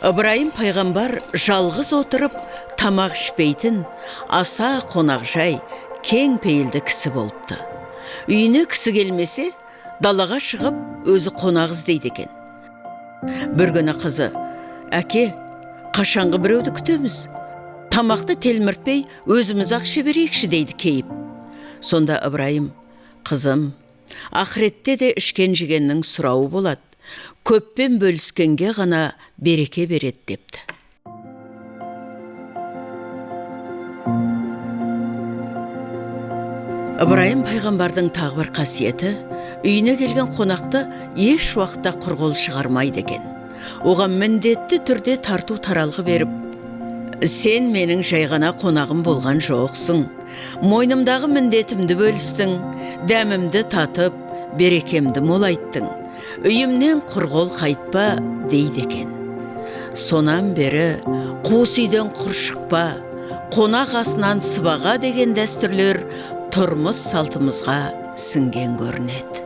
Ыбырайым пайғамбар жалғыз отырып тамақ ішпейтін, аса қонақжай, кең пейілді кісі болыпты. Үйіне кісі келмесе, далаға шығып өзі қонақ іздейді екен. Бір күні қызы: «Әке, қашанғы біреуді күтеміз? Тамақты телміртпей өзіміз ақша берейікші» дейді кейіп. Сонда Ыбырайым: «Қызым, ақыретте де ішкен жегеннің сұрауы болады. Көппен бөліскенге ғана береке береді» депті. Ыбырайым пайғамбардың тағы бір қасиеті, үйіне келген қонақты еш уақытта құр қол шығармайды екен. Оған міндетті түрде тарту таралғы беріп: «Сен менің жай ғана қонағым болған жоқсың. Мойнымдағы міндетімді бөлістің, дәмімді татып, берекемді молайттың. Үйімнен құр қол қайтпа» дейді екен. Сонан бері қуыс үйден құр шықпа, қонақ асынан сыбаға деген дәстүрлер тұрмыс салтымызға сіңген көрінеді.